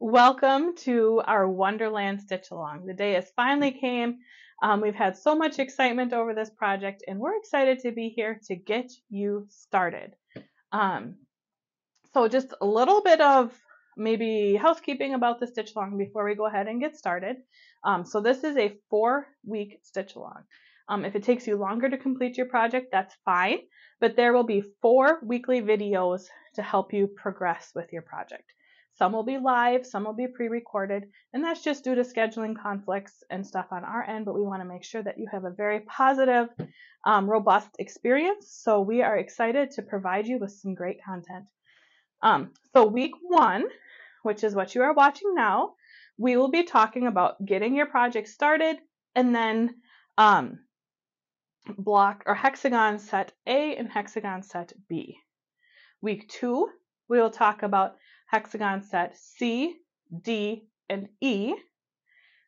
Welcome to our Wonderland Stitch Along. The day has finally came. We've had so much excitement over this project, and we're excited to be here to get you started. So just a little bit of maybe housekeeping about the Stitch Along before we go ahead and get started. So this is a 4-week Stitch Along. If it takes you longer to complete your project, that's fine, but there will be 4 weekly videos to help you progress with your project. Some will be live, some will be pre-recorded, and that's just due to scheduling conflicts and stuff on our end, but we want to make sure that you have a very positive, robust experience. So we are excited to provide you with some great content. So week 1, which is what you are watching now, we will be talking about getting your project started and then block or hexagon set A and hexagon set B. Week 2, we will talk about hexagon set C, D, and E.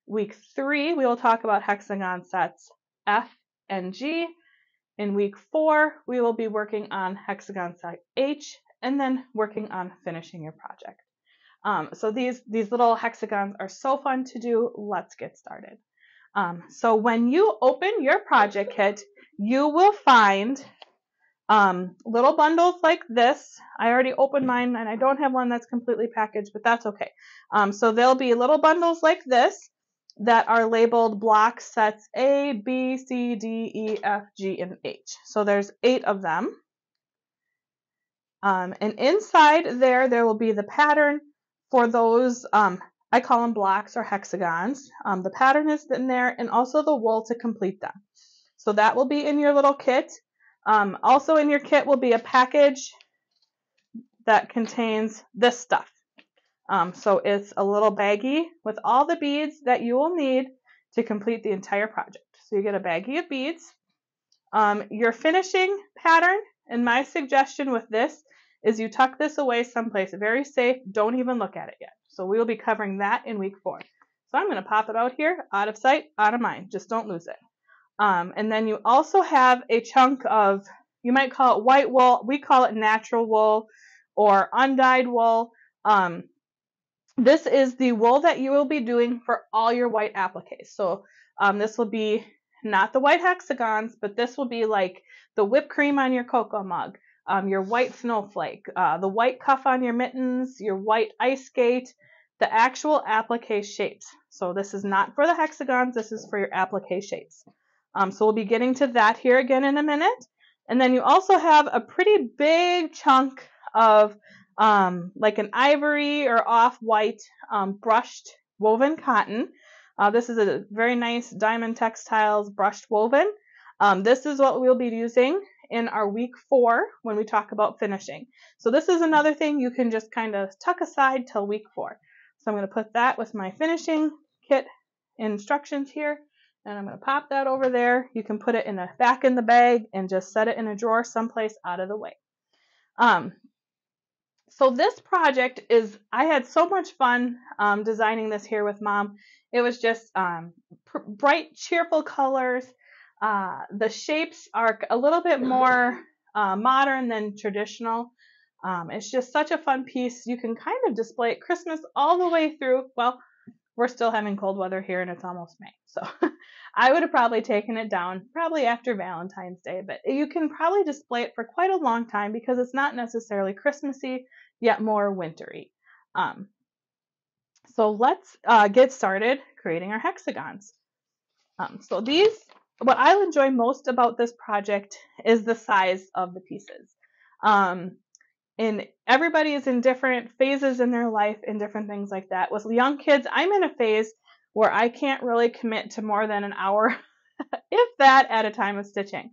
Week 3, we will talk about hexagon sets F and G. In week 4, we will be working on hexagon set H and then working on finishing your project. So these little hexagons are so fun to do. Let's get started. So when you open your project kit, you will find little bundles like this. I already opened mine and I don't have one that's completely packaged, but that's okay. So there'll be little bundles like this that are labeled block sets A, B, C, D, E, F, G, and H. So there's 8 of them. And inside there will be the pattern for those, I call them blocks or hexagons. The pattern is in there and also the wool to complete them. So that will be in your little kit. Also in your kit will be a package that contains this stuff. So it's a little baggie with all the beads that you will need to complete the entire project. So you get a baggie of beads. Your finishing pattern, and my suggestion with this is you tuck this away someplace very safe. Don't even look at it yet. So we will be covering that in week 4. So I'm going to pop it out here, out of sight, out of mind. Just don't lose it. And then you also have a chunk of, you might call it white wool. We call it natural wool or undyed wool. This is the wool that you will be doing for all your white appliques. So this will be not the white hexagons, but this will be like the whipped cream on your cocoa mug, your white snowflake, the white cuff on your mittens, your white ice skate, the actual applique shapes. So this is not for the hexagons. This is for your applique shapes. So we'll be getting to that here again in a minute. And then you also have a pretty big chunk of like an ivory or off-white brushed woven cotton. This is a very nice Diamond Textiles brushed woven. This is what we'll be using in our week 4 when we talk about finishing. So this is another thing you can just kind of tuck aside till week 4. So I'm going to put that with my finishing kit instructions here. And I'm going to pop that over there. You can put it back in the bag and just set it in a drawer someplace out of the way. So this project I had so much fun designing this here with Mom. It was just bright, cheerful colors. The shapes are a little bit more modern than traditional. It's just such a fun piece. You can kind of display it Christmas all the way through. Well, we're still having cold weather here and it's almost May. So I would have probably taken it down probably after Valentine's Day, but you can probably display it for quite a long time because it's not necessarily Christmassy, yet more wintry. So let's get started creating our hexagons. So what I enjoy most about this project is the size of the pieces. And everybody is in different phases in their life and different things like that. With young kids, I'm in a phase where I can't really commit to more than an hour, if that, at a time of stitching.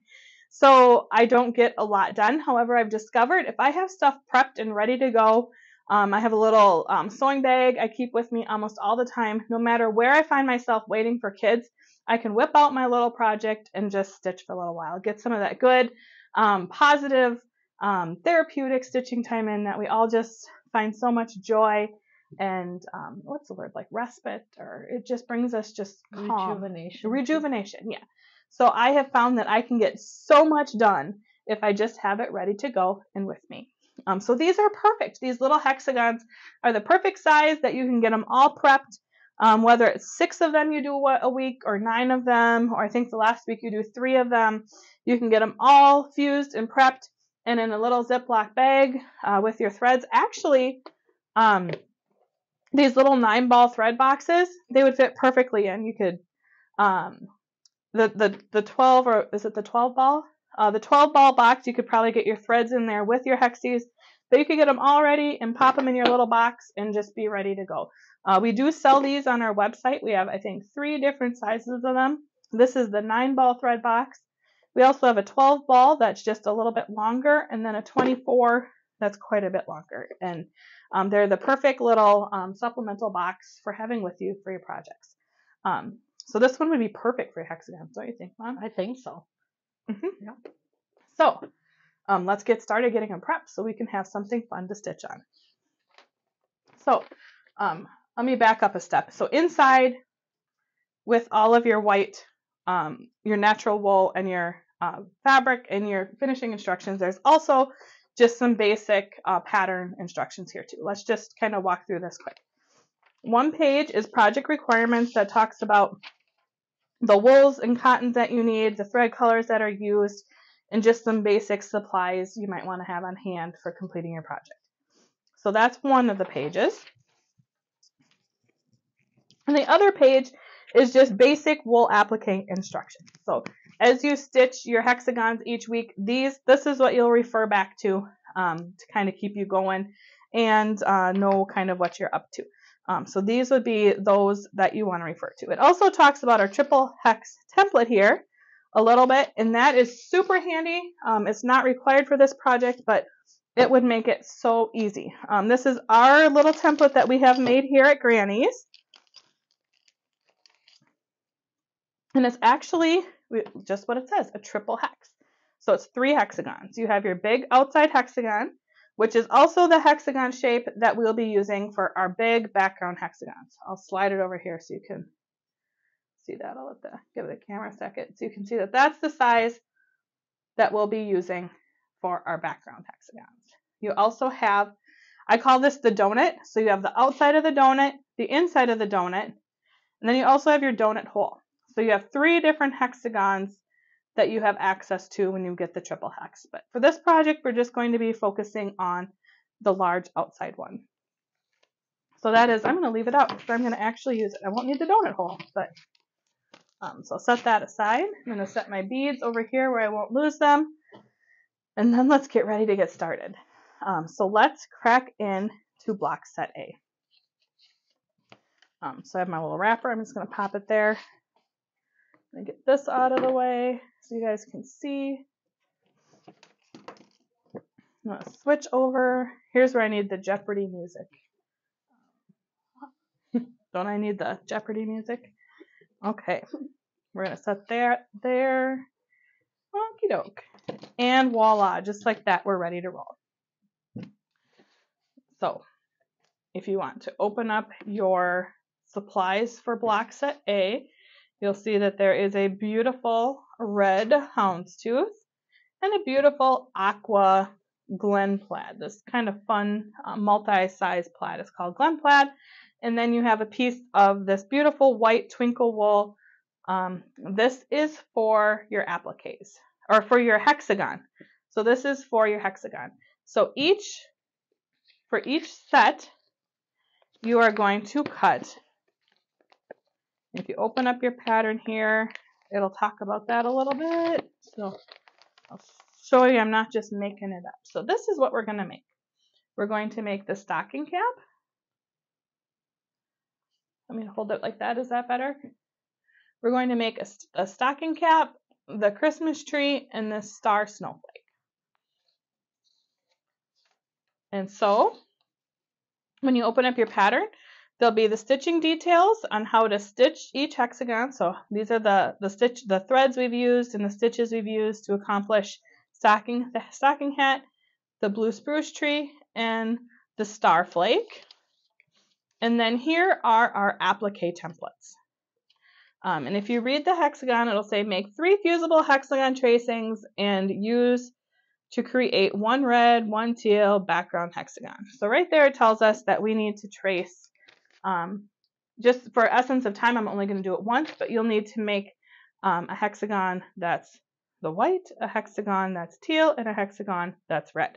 So I don't get a lot done. However, I've discovered if I have stuff prepped and ready to go, I have a little sewing bag I keep with me almost all the time. No matter where I find myself waiting for kids, I can whip out my little project and just stitch for a little while. Get some of that good, positive, therapeutic stitching time in that we all just find so much joy and what's the word, like respite, or it just brings us just calm. Rejuvenation, yeah. So I have found that I can get so much done if I just have it ready to go and with me. So these are perfect. These little hexagons are the perfect size that you can get them all prepped. Whether it's 6 of them you do a week, or 9 of them, or I think the last week you do 3 of them, you can get them all fused and prepped and in a little Ziploc bag with your threads. Actually, these little 9-ball thread boxes, they would fit perfectly in. You could, the 12, or is it the 12 ball? The 12 ball box, you could probably get your threads in there with your hexies, but you could get them all ready and pop them in your little box and just be ready to go. We do sell these on our website. We have, I think, 3 different sizes of them. This is the 9-ball thread box. We also have a 12 ball that's just a little bit longer, and then a 24 that's quite a bit longer. And they're the perfect little supplemental box for having with you for your projects. So this one would be perfect for hexagons, don't you think, Mom? I think so. Yeah. So let's get started getting them prepped so we can have something fun to stitch on. So let me back up a step. So inside, with all of your white, your natural wool and your fabric and your finishing instructions, there's also just some basic pattern instructions here too. Let's just kind of walk through this quick. One page is project requirements that talks about the wools and cottons that you need, the thread colors that are used, and just some basic supplies you might want to have on hand for completing your project. So that's one of the pages. And the other page is just basic wool applique instructions. So as you stitch your hexagons each week, this is what you'll refer back to kind of keep you going and know kind of what you're up to. So these would be those that you want to refer to. It also talks about our triple hex template here a little bit, and that is super handy. It's not required for this project, but it would make it so easy. This is our little template that we have made here at Granny's. And it's actually just what it says, a triple hex. So it's 3 hexagons. You have your big outside hexagon, which is also the hexagon shape that we'll be using for our big background hexagons. I'll slide it over here so you can see that. I'll give the camera a second so you can see that that's the size that we'll be using for our background hexagons. You also have, I call this the donut. So you have the outside of the donut, the inside of the donut, and then you also have your donut hole. So you have 3 different hexagons that you have access to when you get the triple hex. But for this project, we're just going to be focusing on the large outside one. So that is, I'm going to leave it out because I'm going to actually use it. I won't need the donut hole, but so I'll set that aside. I'm going to set my beads over here where I won't lose them. And then let's get ready to get started. So let's crack into block set A. So I have my little wrapper. I'm just going to pop it there. I'm going to get this out of the way so you guys can see. I'm going to switch over. Here's where I need the Jeopardy music. Don't I need the Jeopardy music? Okay. We're going to set there. Okie doke. And voila, just like that, we're ready to roll. So if you want to open up your supplies for block set A, you'll see that there is a beautiful red houndstooth and a beautiful aqua Glen plaid. This kind of fun multi-size plaid is called Glen plaid. And then you have a piece of this beautiful white twinkle wool. This is for your appliques, or for your hexagon. So this is for your hexagon. So for each set, you are going to cut. If you open up your pattern here, it'll talk about that a little bit. So I'll show you I'm not just making it up. So this is what we're going to make. We're going to make the stocking cap. Let me hold it like that. Is that better? We're going to make a stocking cap, the Christmas tree, and the star snowflake. And so when you open up your pattern, there'll be the stitching details on how to stitch each hexagon. So these are the threads we've used and the stitches we've used to accomplish the stocking hat, the blue spruce tree, and the star flake. And then here are our applique templates. And if you read the hexagon, it'll say make 3 fusible hexagon tracings and use to create one red, one teal background hexagon. So right there it tells us that we need to trace, just for essence of time, I'm only going to do it once, but you'll need to make a hexagon that's the white, a hexagon that's teal, and a hexagon that's red.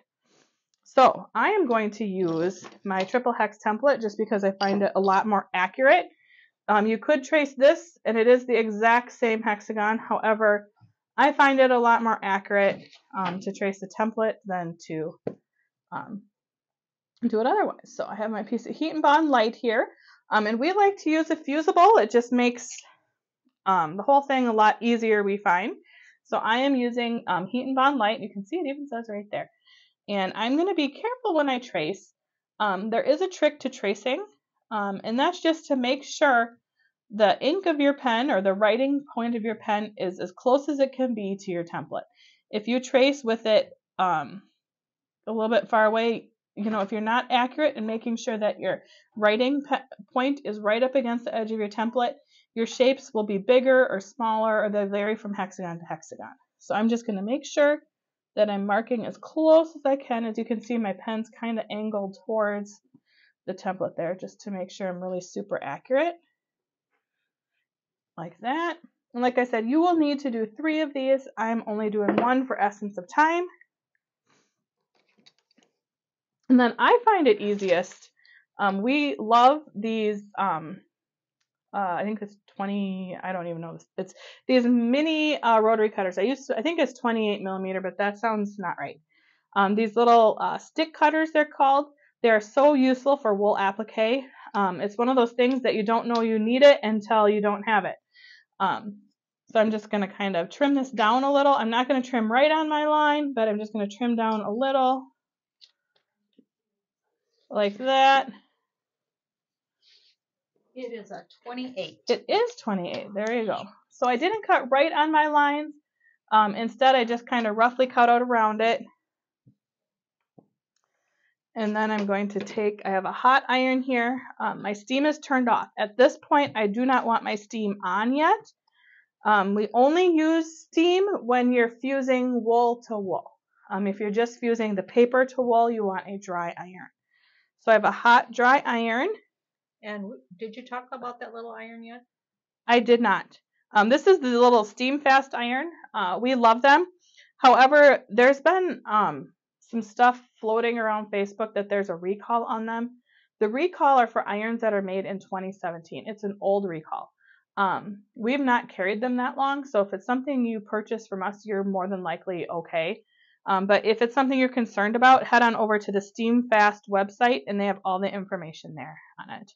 So I am going to use my triple hex template just because I find it a lot more accurate. You could trace this, and it is the exact same hexagon. However, I find it a lot more accurate to trace the template than to do it otherwise. So I have my piece of Heat and Bond light here, and we like to use a fusible. It just makes the whole thing a lot easier, we find. So I am using Heat and Bond light. You can see it even says right there. And I'm going to be careful when I trace. There is a trick to tracing, and that's just to make sure the ink of your pen or the writing point of your pen is as close as it can be to your template. If you trace with it a little bit far away, if you're not accurate in making sure that your writing point is right up against the edge of your template, your shapes will be bigger or smaller, or they vary from hexagon to hexagon. So I'm just going to make sure that I'm marking as close as I can. As you can see, my pen's kind of angled towards the template there, just to make sure I'm really super accurate. Like that. And like I said, you will need to do 3 of these. I'm only doing 1 for essence of time. And then I find it easiest. We love these, I think it's 20, I don't even know. It's these mini rotary cutters. I think it's 28 millimeter, but that sounds not right. These little stick cutters, they're called. They are so useful for wool applique. It's one of those things that you don't know you need it until you don't have it. So I'm just going to kind of trim this down a little. I'm not going to trim right on my line, but I'm just going to trim down a little like that. It is a 28. It is 28. There you go. So I didn't cut right on my lines. Instead, I just kind of roughly cut out around it. And then I'm going to take, I have a hot iron here. My steam is turned off. At this point, I do not want my steam on yet. We only use steam when you're fusing wool to wool. If you're just fusing the paper to wool, you want a dry iron. So I have a hot dry iron. And did you talk about that little iron yet? I did not. This is the little steam fast iron. We love them. However, there's been some stuff floating around Facebook that there's a recall on them. The recall are for irons that are made in 2017. It's an old recall. We've not carried them that long, so if it's something you purchase from us, you're more than likely okay. But if it's something you're concerned about, head on over to the Steam Fast website, and they have all the information there on it.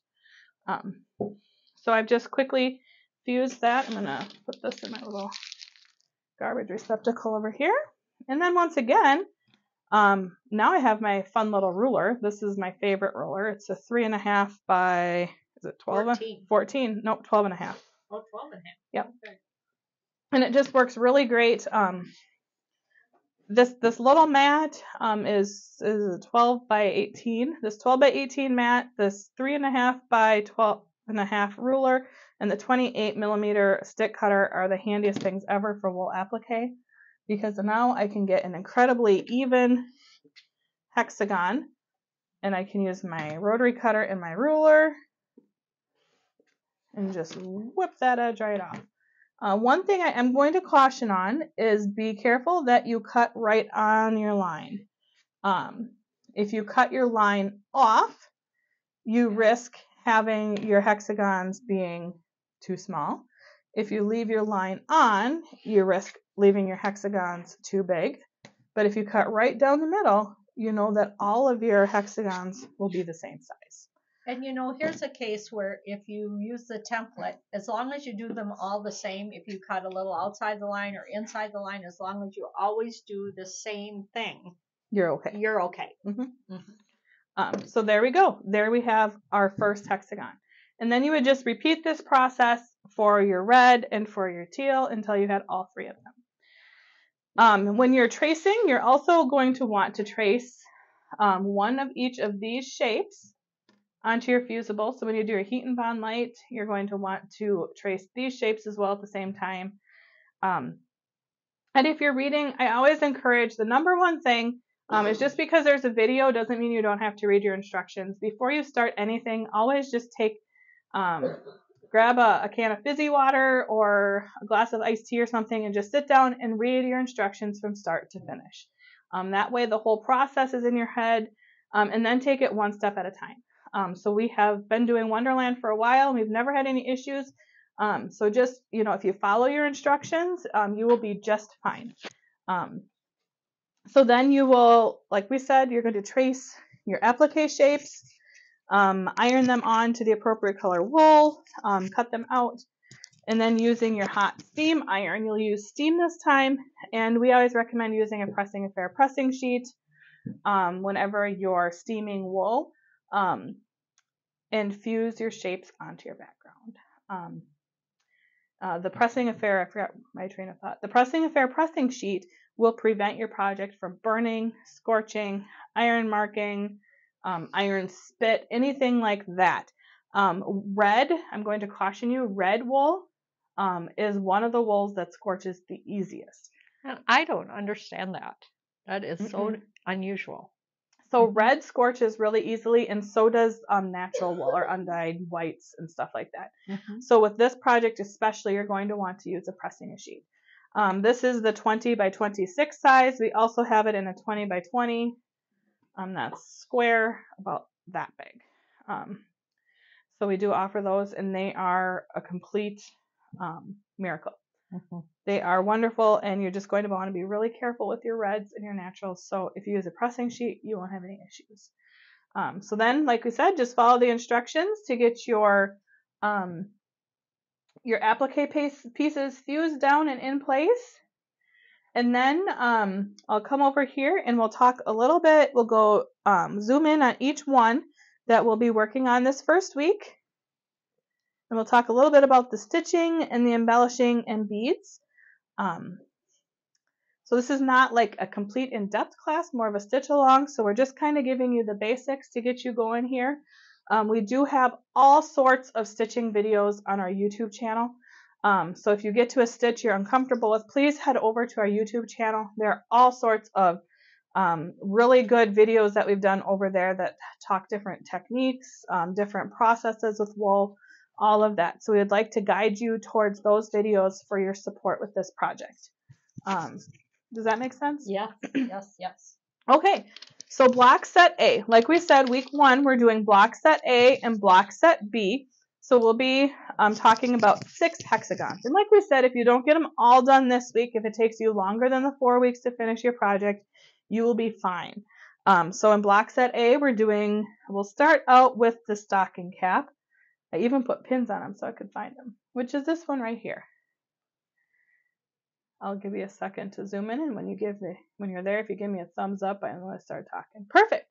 So I've just quickly fused that. I'm going to put this in my little garbage receptacle over here. And then once again, now I have my fun little ruler. This is my favorite ruler. It's a 3.5 by, is it 12? 14. 14. No, 12.5. Oh, 12.5. Yep. Okay. And it just works really great. This little mat is a 12 by 18. This 12 by 18 mat, this 3.5 by 12.5 ruler, and the 28 millimeter stick cutter are the handiest things ever for wool applique, because now I can get an incredibly even hexagon, and I can use my rotary cutter and my ruler and just whip that edge right off. One thing I am going to caution on is be careful that you cut right on your line. If you cut your line off, you risk having your hexagons being too small. If you leave your line on, you risk leaving your hexagons too big. But if you cut right down the middle, you know that all of your hexagons will be the same size. And here's a case where if you use the template, as long as you do them all the same, if you cut a little outside the line or inside the line, as long as you always do the same thing, you're okay. You're okay. Mm-hmm. Mm-hmm. So there we go. There we have our first hexagon. And then you would just repeat this process for your red and for your teal until you had all 3 of them. When you're tracing, you're also going to want to trace one of each of these shapes onto your fusible. So when you do your heat and bond light, you're going to want to trace these shapes as well at the same time. And if you're reading, I always encourage, the number one thing is, just because there's a video doesn't mean you don't have to read your instructions. Before you start anything, always just grab a can of fizzy water or a glass of iced tea or something and just sit down and read your instructions from start to finish. That way the whole process is in your head, and then take it one step at a time. So we have been doing Wonderland for a while and we've never had any issues. So just, if you follow your instructions, you will be just fine. So then you will, like we said, you're going to trace your applique shapes, iron them on to the appropriate color wool, cut them out, and then using your hot steam iron, you'll use steam this time, and we always recommend using a pressing affair pressing sheet whenever you're steaming wool, and fuse your shapes onto your background. The pressing affair, I forgot my train of thought. The pressing affair pressing sheet will prevent your project from burning, scorching, iron marking, iron spit, anything like that. Red, I'm going to caution you, red wool is one of the wools that scorches the easiest. And I don't understand that. That is so unusual. So red scorches really easily, and so does natural wool or undyed whites and stuff like that. So with this project especially, you're going to want to use a pressing sheet. This is the 20 by 26 size. We also have it in a 20 by 20. That's square, about that big. So we do offer those, and they are a complete miracle. They are wonderful, and you're just going to want to be really careful with your reds and your naturals. So if you use a pressing sheet, you won't have any issues. So then, like we said, just follow the instructions to get your applique pieces fused down and in place. And then I'll come over here and we'll talk a little bit. We'll go zoom in on each one that we'll be working on this first week. And we'll talk a little bit about the stitching and the embellishing and beads. So this is not like a complete in-depth class, more of a stitch along. So we're just kind of giving you the basics to get you going here. We do have all sorts of stitching videos on our YouTube channel. So if you get to a stitch you're uncomfortable with, please head over to our YouTube channel. There are all sorts of really good videos that we've done over there that talk different techniques, different processes with wool, all of that. So we would like to guide you towards those videos for your support with this project. Does that make sense? Yeah. Yes. Okay. So block set A, like we said, week 1, we're doing block set A and block set B. So we'll be talking about 6 hexagons. And like we said, if you don't get them all done this week, if it takes you longer than the 4 weeks to finish your project, you will be fine. So in block set A, we'll start out with the stocking cap. I even put pins on them so I could find them, which is this one right here. I'll give you a second to zoom in, and when you're there, if you give me a thumbs up, I'm going to start talking. Perfect.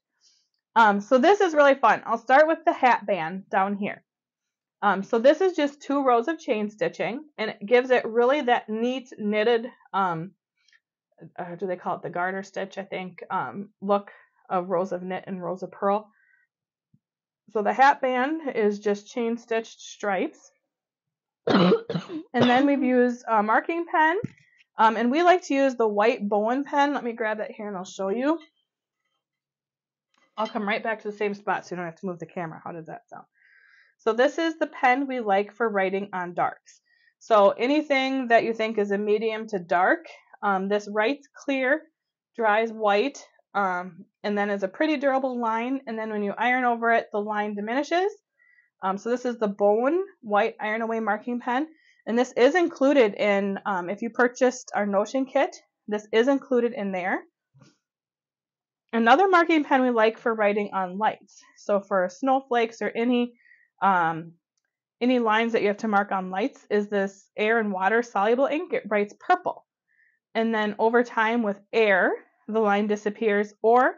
So this is really fun. I'll start with the hat band down here. So this is just 2 rows of chain stitching, and it gives it really that neat knitted, do they call it the garter stitch, I think, look of rows of knit and rows of purl. So the hat band is just chain stitched stripes. And then we've used a marking pen, and we like to use the white Bowen pen. Let me grab that here and I'll show you. I'll come right back to the same spot so you don't have to move the camera. How does that sound? So this is the pen we like for writing on darks. So anything that you think is a medium to dark, this writes clear, dries white, and then is a pretty durable line. And then when you iron over it, the line diminishes. So this is the Bowen White Iron Away Marking Pen. And this is included in, if you purchased our Notion kit, this is included in there. Another marking pen we like for writing on lights. So for snowflakes or any lines that you have to mark on lights is this air and water soluble ink. It writes purple. And then over time with air, the line disappears, or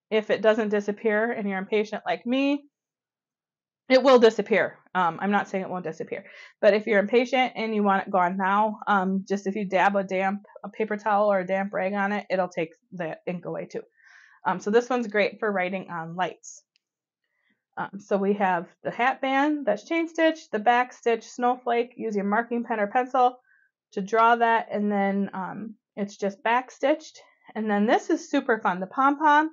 if it doesn't disappear and you're impatient like me, it will disappear. I'm not saying it won't disappear, but if you're impatient and you want it gone now, just if you dab a paper towel or a damp rag on it, it'll take the ink away too. So this one's great for writing on lights. So we have the hat band that's chain stitched, the back stitch snowflake. Use your marking pen or pencil to draw that, and then It's just back stitched. And then this is super fun. The pom-pom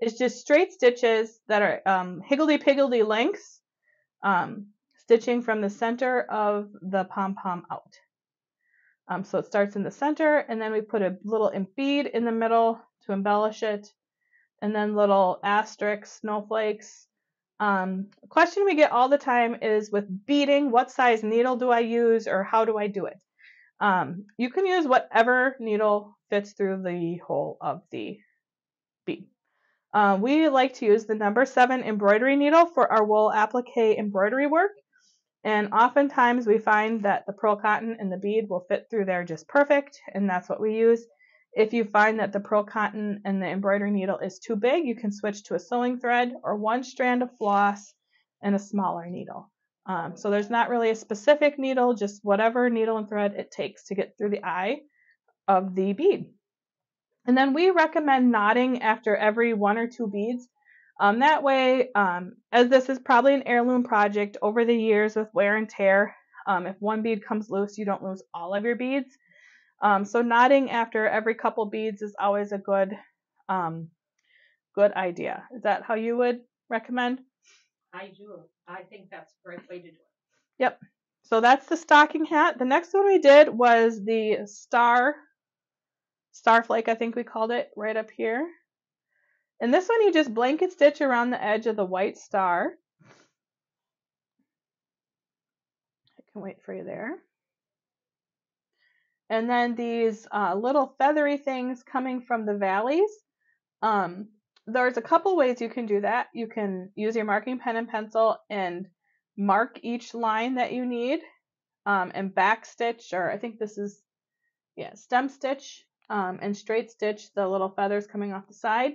is just straight stitches that are higgledy-piggledy lengths, stitching from the center of the pom-pom out. So it starts in the center, and then we put a little bead in the middle to embellish it, and then little asterisks, snowflakes. A question we get all the time is with beading, what size needle do I use, or how do I do it? You can use whatever needle fits through the hole of the bead. We like to use the number 7 embroidery needle for our wool applique embroidery work. And oftentimes we find that the pearl cotton and the bead will fit through there just perfect, and that's what we use. If you find that the pearl cotton and the embroidery needle is too big, you can switch to a sewing thread or one strand of floss and a smaller needle. So there's not really a specific needle, just whatever needle and thread it takes to get through the eye of the bead. And then we recommend knotting after every 1 or 2 beads. That way, as this is probably an heirloom project over the years with wear and tear, if one bead comes loose, you don't lose all of your beads. So knotting after every couple beads is always a good idea. Is that how you would recommend? I do. I think that's a great way to do it. Yep. So that's the stocking hat. The next one we did was the star flake, I think we called it, right up here. And this one you just blanket stitch around the edge of the white star. I can wait for you there. And then these little feathery things coming from the valleys. There's a couple ways you can do that. You can use your marking pen and pencil and mark each line that you need and back stitch, or I think this is, stem stitch and straight stitch the little feathers coming off the side.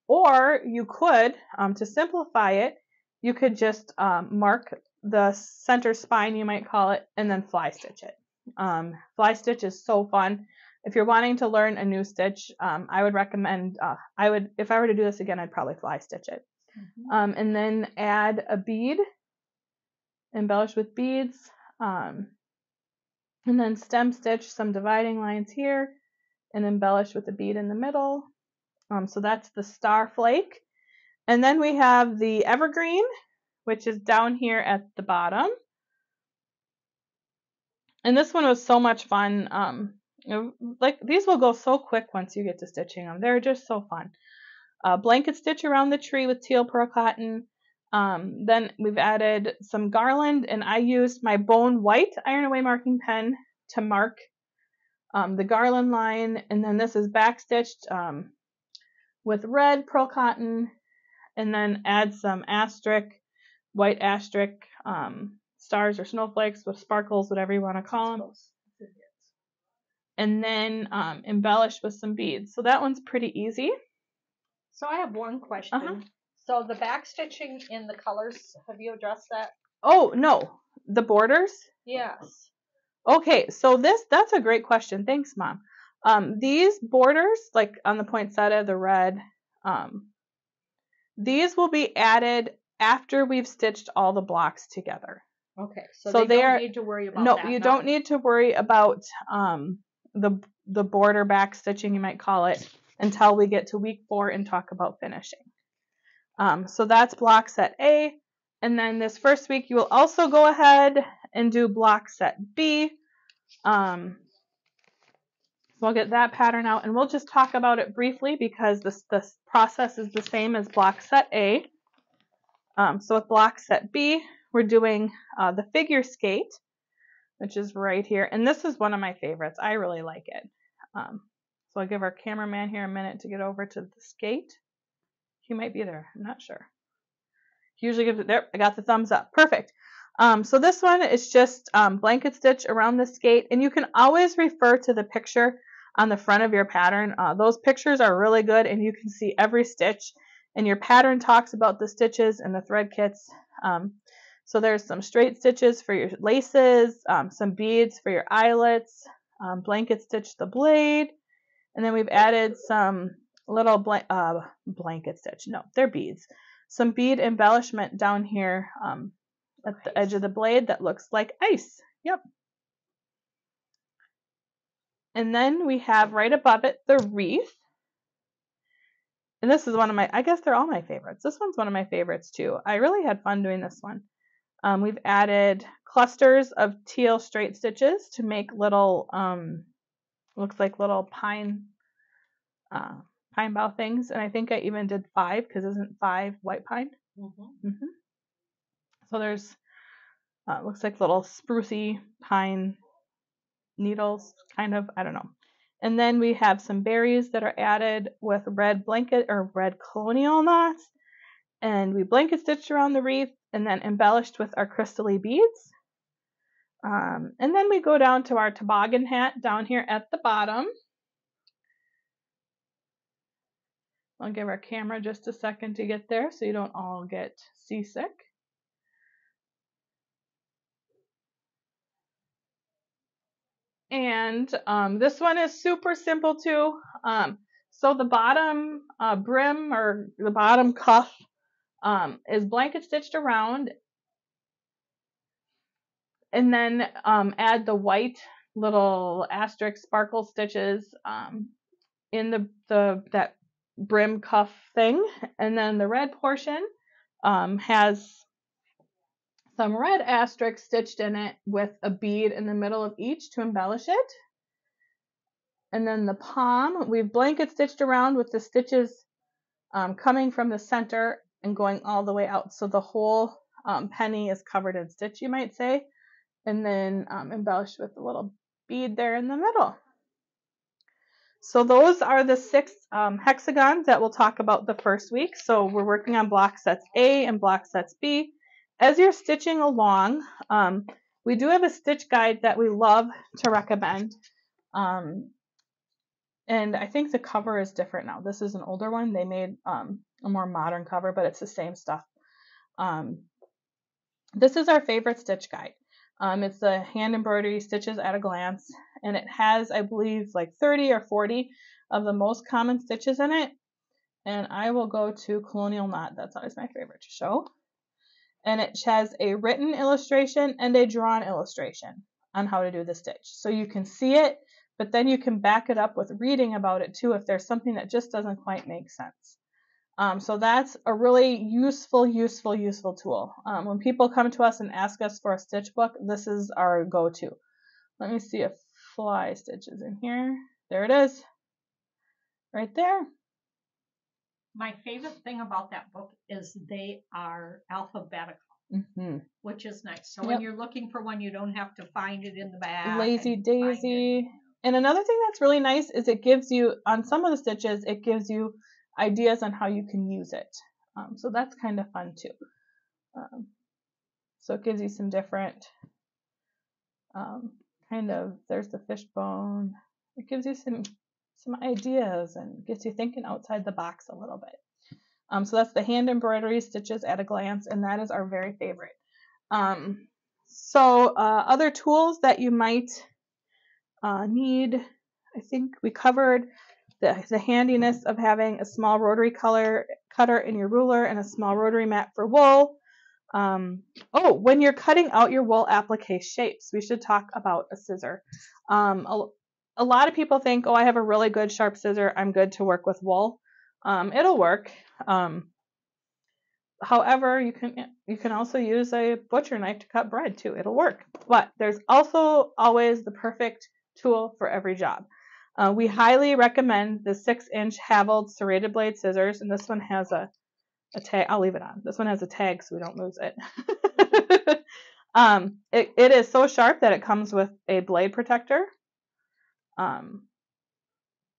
Or you could, to simplify it, you could just mark the center spine, you might call it, and then fly stitch it. Fly stitch is so fun. If you're wanting to learn a new stitch, I would recommend, if I were to do this again, I'd probably fly stitch it. Mm-hmm. And then add a bead, embellish with beads, and then stem stitch some dividing lines here and embellish with a bead in the middle. So that's the star flake. And then we have the evergreen, which is down here at the bottom. And this one was so much fun. Like these will go so quick once you get to stitching them. They're just so fun. Blanket stitch around the tree with teal pearl cotton. Then we've added some garland, and I used my bone white iron away marking pen to mark the garland line. And then this is back stitched with red pearl cotton, and then add some white asterisk stars or snowflakes with sparkles, whatever you want to call them. And then embellish with some beads. So that one's pretty easy. So I have one question. Uh-huh. So the back stitching in the colors, have you addressed that? Oh, no. The borders? Yes. Okay, so that's a great question. Thanks, Mom. These borders, like on the poinsettia, the red, these will be added after we've stitched all the blocks together. Okay, so they don't need to worry about that. No, you don't need to worry about the border back stitching, you might call it, until we get to week 4 and talk about finishing. So that's block set A. And then this first week, you will also go ahead and do block set B. So I'll get that pattern out, and we'll just talk about it briefly because this process is the same as block set A. So with block set B, we're doing the figure skate, which is right here. And this is one of my favorites. I really like it. So I'll give our cameraman here a minute to get over to the skate. He might be there. I'm not sure. He usually gives it there. I got the thumbs up. Perfect. So this one is just blanket stitch around the skate. And you can always refer to the picture on the front of your pattern. Those pictures are really good, and you can see every stitch. And your pattern talks about the stitches and the thread kits. So there's some straight stitches for your laces, some beads for your eyelets, blanket stitch the blade, and then we've added some little blanket stitch. No, they're beads. Some bead embellishment down here at the edge of the blade that looks like ice. Yep. And then we have right above it the wreath. And this is one of my, I guess they're all my favorites. This one's one of my favorites too. I really had fun doing this one. We've added clusters of teal straight stitches to make little, looks like little pine bough things. And I think I even did 5 because isn't 5 white pine? So there's, looks like little sprucey pine needles, kind of, I don't know. And then we have some berries that are added with red blanket or red colonial knots. And we blanket stitched around the wreath and then embellished with our crystally beads. And then we go down to our toboggan hat down here at the bottom. I'll give our camera just a second to get there so you don't all get seasick. And this one is super simple too. So the bottom brim or the bottom cuff is blanket stitched around, and then add the white little asterisk sparkle stitches in that brim cuff thing, and then the red portion has some red asterisk stitched in it with a bead in the middle of each to embellish it. And then the palm, we've blanket stitched around with the stitches coming from the center and going all the way out. So the whole penny is covered in stitch, you might say, and then embellished with a little bead there in the middle. So those are the 6 hexagons that we'll talk about the first week. So we're working on block sets A and block sets B. As you're stitching along, we do have a stitch guide that we love to recommend. And I think the cover is different now. This is an older one. They made a more modern cover, but it's the same stuff. This is our favorite stitch guide. It's the hand embroidery stitches at a glance, and it has, I believe, like 30 or 40 of the most common stitches in it. And I will go to Colonial Knot. That's always my favorite to show. And it has a written illustration and a drawn illustration on how to do the stitch. So you can see it, but then you can back it up with reading about it too if there's something that just doesn't quite make sense. So that's a really useful tool. When people come to us and ask us for a stitch book, this is our go-to. Let me see if fly stitch is in here. There it is, right there. My favorite thing about that book is they are alphabetical, which is nice. So when you're looking for one, you don't have to find it in the back. Lazy Daisy. And another thing that's really nice is it gives you, on some of the stitches, it gives you ideas on how you can use it. So that's kind of fun too. So it gives you some different there's the fishbone. It gives you some ideas and gets you thinking outside the box a little bit. So that's the hand embroidery stitches at a glance, and that is our very favorite. So other tools that you might need, I think we covered the handiness of having a small rotary cutter in your ruler and a small rotary mat for wool. When you're cutting out your wool applique shapes, we should talk about a scissor. A lot of people think, I have a really good sharp scissor, I'm good to work with wool. It'll work. However, you can also use a butcher knife to cut bread too. It'll work. But there's also always the perfect tool for every job. We highly recommend the 6-inch Haveled serrated blade scissors, and this one has a tag. I'll leave it on. This one has a tag so we don't lose it. It is so sharp that it comes with a blade protector.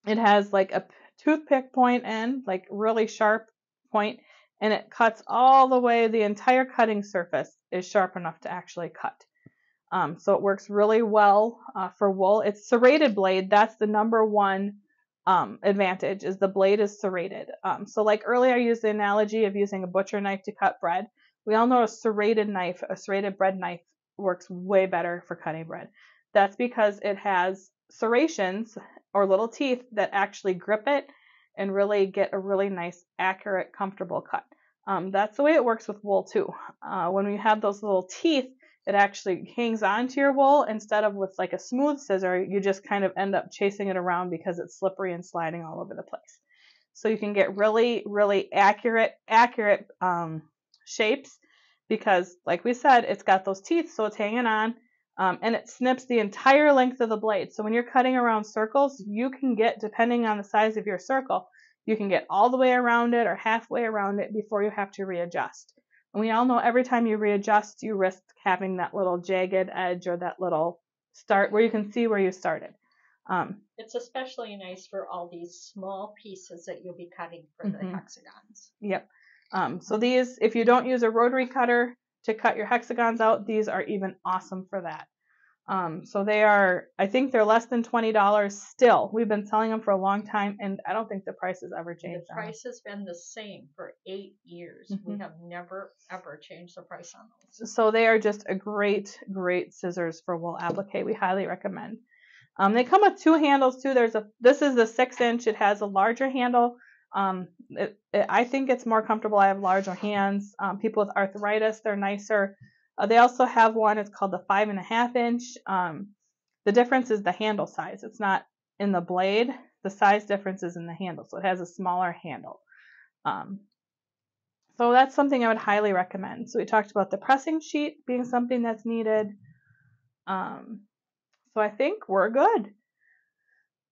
It has like a toothpick point end, like really sharp point, and it cuts all the way. The entire cutting surface is sharp enough to actually cut. So it works really well for wool. It's serrated blade. That's the number one advantage, is the blade is serrated. So like earlier I used the analogy of using a butcher knife to cut bread. We all know a serrated bread knife works way better for cutting bread. That's because it has serrations or little teeth that actually grip it and really get a really nice, accurate, comfortable cut. That's the way it works with wool too. When we have those little teeth, it actually hangs onto your wool instead of with like a smooth scissor. You just kind of end up chasing it around because it's slippery and sliding all over the place. So you can get really, really accurate shapes because, like we said, it's got those teeth, so it's hanging on, and it snips the entire length of the blade. So when you're cutting around circles, you can get, depending on the size of your circle, you can get all the way around it or halfway around it before you have to readjust. And we all know every time you readjust, you risk having that little jagged edge or that little start where you can see where you started. It's especially nice for all these small pieces that you'll be cutting for the hexagons. Yep. So these, if you don't use a rotary cutter to cut your hexagons out, these are even awesome for that. So they are, I think they're less than $20 still. We've been selling them for a long time, and I don't think the price has ever changed. The price has been the same for 8 years. We have never, ever changed the price on those. So they are just a great, great scissors for wool applique. We highly recommend. They come with 2 handles too. This is the 6-inch. It has a larger handle. I think it's more comfortable. I have larger hands. People with arthritis, they're nicer. They also have one, it's called the 5.5-inch. The difference is the handle size. It's not in the blade. The size difference is in the handle. So it has a smaller handle. So that's something I would highly recommend. So we talked about the pressing sheet being something that's needed. So I think we're good.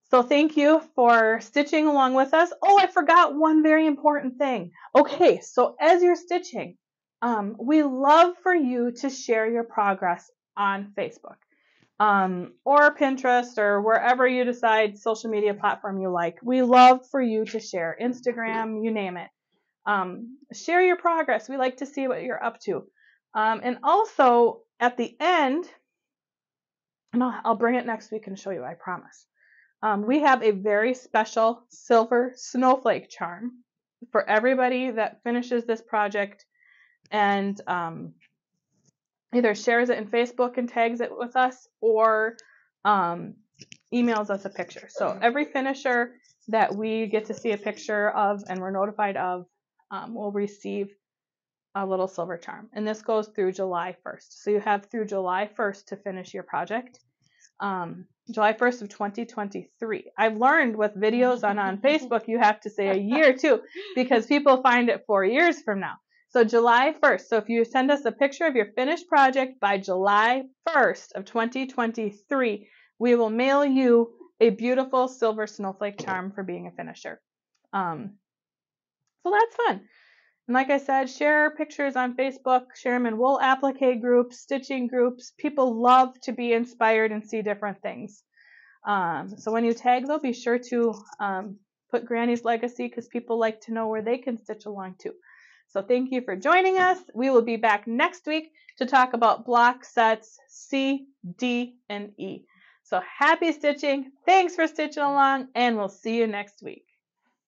So thank you for stitching along with us. Oh, I forgot one very important thing. Okay, so as you're stitching, we love for you to share your progress on Facebook or Pinterest or wherever you decide social media platform you like. We love for you to share, Instagram, you name it. Share your progress. We like to see what you're up to. And also at the end, and I'll bring it next week and show you, I promise. We have a very special silver snowflake charm for everybody that finishes this project and either shares it in Facebook and tags it with us or emails us a picture. So every finisher that we get to see a picture of and we're notified of will receive a little silver charm. And this goes through July 1st. So you have through July 1st to finish your project. July 1st of 2023. I've learned with videos on Facebook, you have to say a year too, because people find it 4 years from now. So July 1st. So if you send us a picture of your finished project by July 1st of 2023, we will mail you a beautiful silver snowflake charm for being a finisher. So that's fun. And like I said, share pictures on Facebook, share them in wool applique groups, stitching groups. People love to be inspired and see different things. So when you tag, though, be sure to put Granny's Legacy because people like to know where they can stitch along too. So thank you for joining us. We will be back next week to talk about block sets C, D, and E. So happy stitching. Thanks for stitching along, and we'll see you next week.